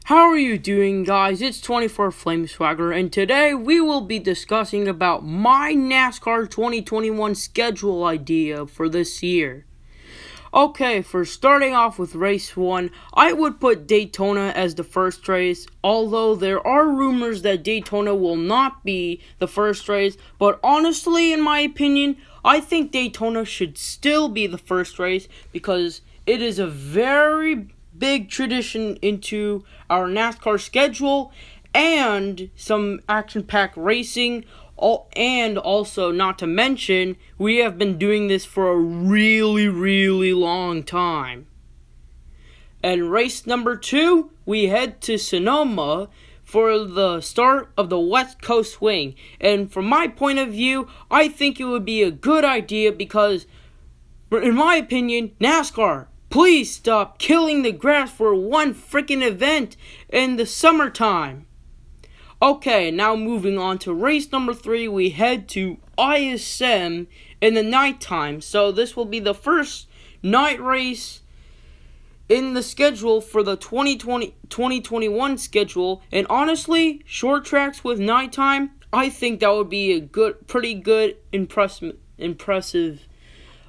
How are you doing, guys? It's 24 Flame Swagger, and today we will be discussing about my NASCAR 2021 schedule idea for this year. Okay, for starting off with race 1, I would put Daytona as the first race, although there are rumors that Daytona will not be the first race, but honestly, in my opinion, I think Daytona should still be the first race because it is a very big tradition into our NASCAR schedule and some action-packed racing. And also, not to mention, we have been doing this for a really long time. And race number 2, we head to Sonoma for the start of the West Coast Swing. And from my point of view, I think it would be a good idea because, in my opinion, NASCAR, please stop killing the grass for one freaking event in the summertime. Okay, now moving on to race number 3, we head to ISM in the nighttime. So this will be the first night race in the schedule for the 2021 schedule. And honestly, short tracks with nighttime, I think that would be a pretty good, impressive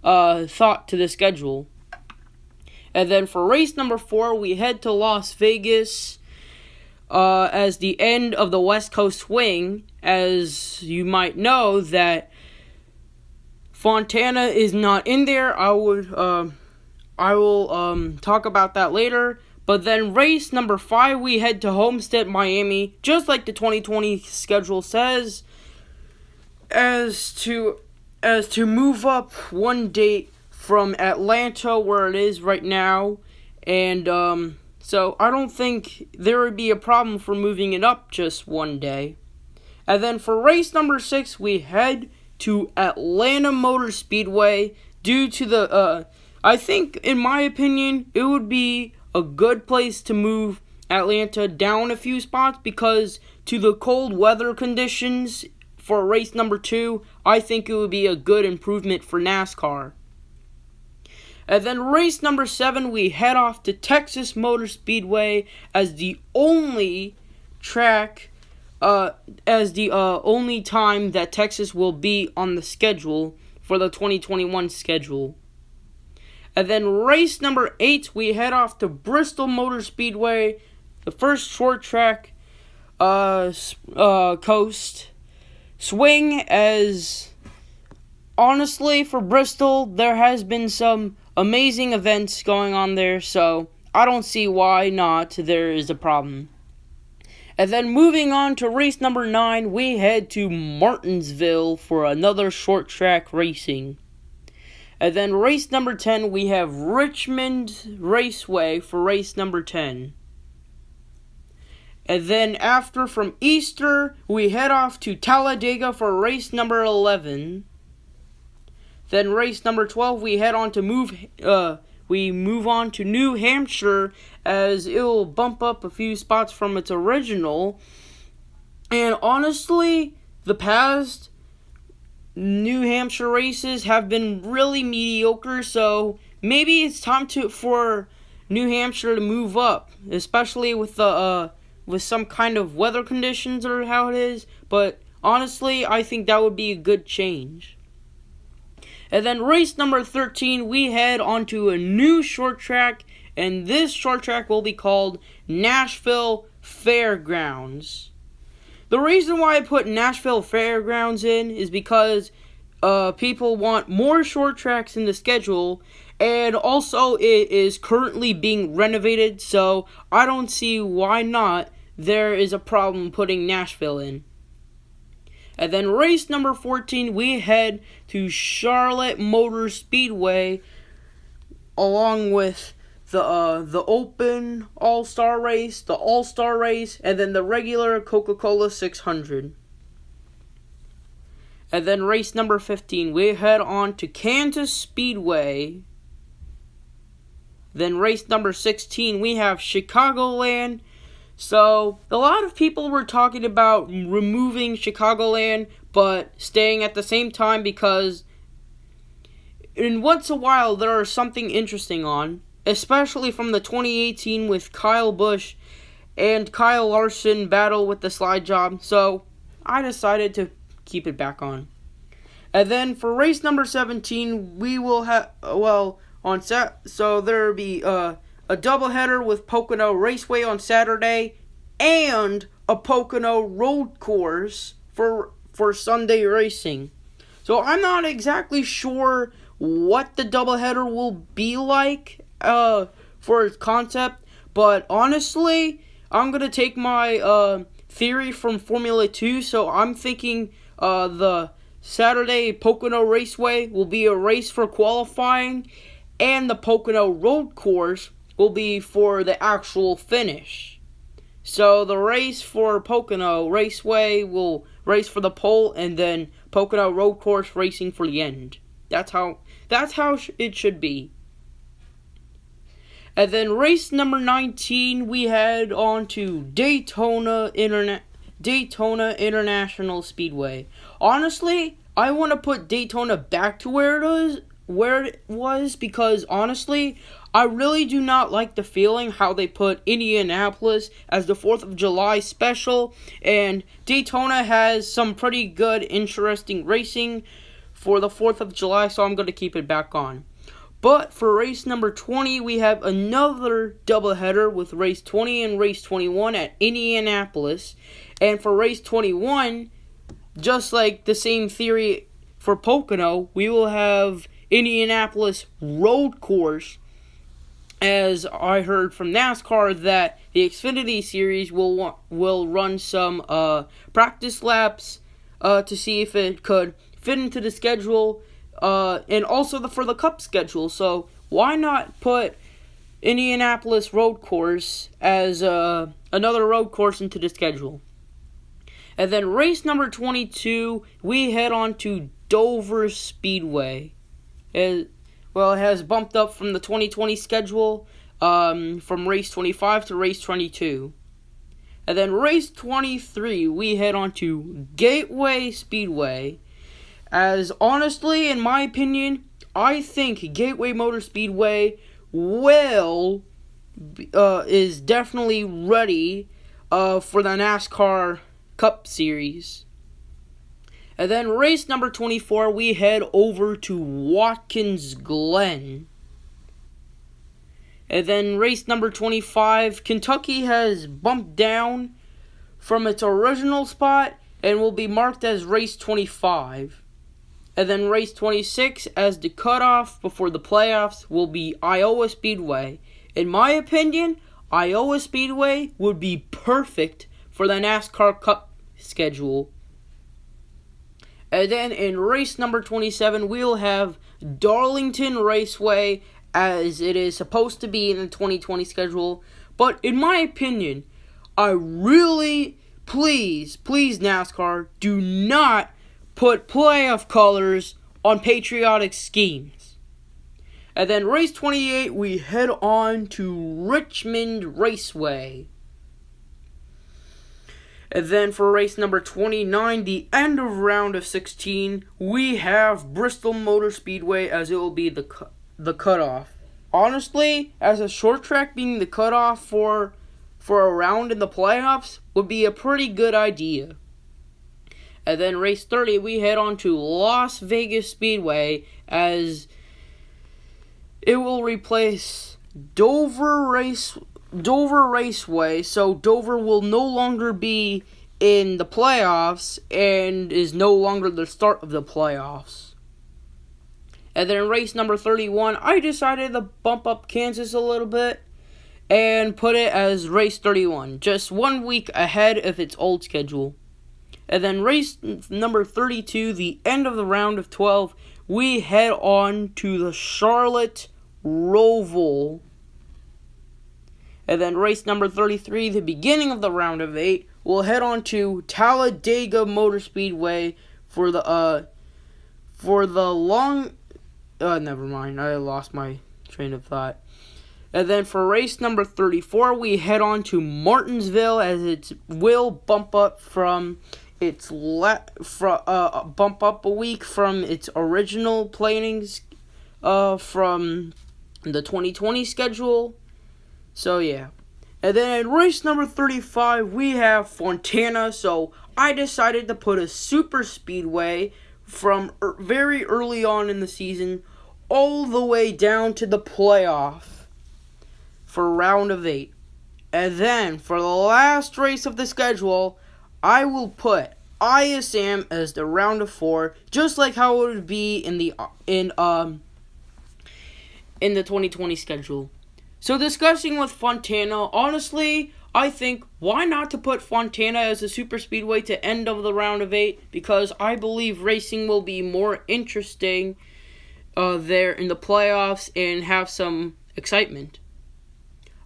thought to the schedule. And then for race number 4, we head to Las Vegas as the end of the West Coast Swing. As you might know, that Fontana is not in there. I will talk about that later. But then race number 5, we head to Homestead, Miami, just like the 2020 schedule says, as to move up one date from Atlanta, where it is right now, and so I don't think there would be a problem for moving it up just one day. And then for race number 6, we head to Atlanta Motor Speedway due to the I think, in my opinion, it would be a good place to move Atlanta down a few spots because to the cold weather conditions for race number 2, I think it would be a good improvement for NASCAR. And then race number 7, we head off to Texas Motor Speedway as the only track, only time that Texas will be on the schedule for the 2021 schedule. And then race number 8, we head off to Bristol Motor Speedway, the first short track coast swing. As honestly, for Bristol, there has been some amazing events going on there, so I don't see why not there is a problem. And then moving on to race number 9, we head to Martinsville for another short track racing. And then race number 10, we have Richmond Raceway for race number 10. And then after, from Easter, we head off to Talladega for race number 11. Then race number 12, we head on to move on to New Hampshire, as it will bump up a few spots from its original. And honestly, the past New Hampshire races have been really mediocre, so maybe it's time for New Hampshire to move up, especially with some kind of weather conditions or how it is. But honestly, I think that would be a good change. And then race number 13, we head onto a new short track, and this short track will be called Nashville Fairgrounds. The reason why I put Nashville Fairgrounds in is because people want more short tracks in the schedule, and also it is currently being renovated, so I don't see why not there is a problem putting Nashville in. And then race number 14, we head to Charlotte Motor Speedway, along with the Open All-Star Race, the All-Star Race, and then the regular Coca-Cola 600. And then race number 15, we head on to Kansas Speedway. Then race number 16, we have Chicagoland. So, a lot of people were talking about removing Chicagoland, but staying at the same time because in once a while there is something interesting on, especially from the 2018 with Kyle Busch and Kyle Larson battle with the slide job, so I decided to keep it back on. And then for race number 17, we will have, so there'll be a doubleheader with Pocono Raceway on Saturday and a Pocono road course for Sunday racing. So I'm not exactly sure what the doubleheader will be like for its concept, but honestly, I'm going to take my theory from Formula 2, so I'm thinking the Saturday Pocono Raceway will be a race for qualifying, and the Pocono Road Course will be for the actual finish. So the race for Pocono Raceway will race for the pole, and then Pocono Road Course racing for the end. That's how it should be. And then race number 19, we head on to Daytona International Speedway. Honestly, I want to put Daytona back to where it was because honestly, I really do not like the feeling how they put Indianapolis as the 4th of July special, and Daytona has some pretty good, interesting racing for the 4th of July, so I'm going to keep it back on. But for race number 20, we have another doubleheader with race 20 and race 21 at Indianapolis. And for race 21, just like the same theory for Pocono, we will have Indianapolis road course, as I heard from NASCAR that the Xfinity Series will run some practice laps to see if it could fit into the schedule, and also for the Cup schedule. So why not put Indianapolis road course as another road course into the schedule? And then race number 22, we head on to Dover Speedway. It has bumped up from the 2020 schedule, from race 25 to race 22. And then race 23, we head on to Gateway Speedway. As honestly, in my opinion, I think Gateway Motor Speedway is definitely ready for the NASCAR Cup Series. And then race number 24, we head over to Watkins Glen. And then race number 25, Kentucky has bumped down from its original spot and will be marked as race 25. And then race 26, as the cutoff before the playoffs, will be Iowa Speedway. In my opinion, Iowa Speedway would be perfect for the NASCAR Cup schedule. And then in race number 27, we'll have Darlington Raceway, as it is supposed to be in the 2020 schedule. But in my opinion, I really, please NASCAR, do not put playoff colors on patriotic schemes. And then race 28, we head on to Richmond Raceway. And then for race number 29, the end of round of 16, we have Bristol Motor Speedway, as it will be the cutoff. Honestly, as a short track being the cutoff for a round in the playoffs would be a pretty good idea. And then race 30, we head on to Las Vegas Speedway, as it will replace Dover Raceway, so Dover will no longer be in the playoffs and is no longer the start of the playoffs. And then race number 31, I decided to bump up Kansas a little bit and put it as race 31, just 1 week ahead of its old schedule. And then race number 32, the end of the round of 12, we head on to the Charlotte Roval. And then race number 33, the beginning of the round of 8, we'll head on to Talladega Motor Speedway for the long... never mind, I lost my train of thought. And then for race number 34, we head on to Martinsville, as it will bump up from its bump up a week from its original plannings from the 2020 schedule. So yeah. And then in race number 35, we have Fontana. So I decided to put a super speedway from very early on in the season all the way down to the playoff for round of 8. And then for the last race of the schedule, I will put ISM as the round of 4, just like how it would be in the 2020 schedule. So discussing with Fontana, honestly, I think why not to put Fontana as a super speedway to end of the round of 8, because I believe racing will be more interesting there in the playoffs and have some excitement.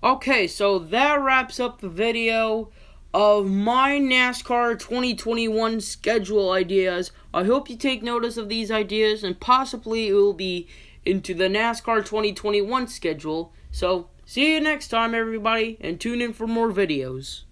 Okay, so that wraps up the video of my NASCAR 2021 schedule ideas. I hope you take notice of these ideas, and possibly it will be into the NASCAR 2021 schedule. So, see you next time, everybody, and tune in for more videos.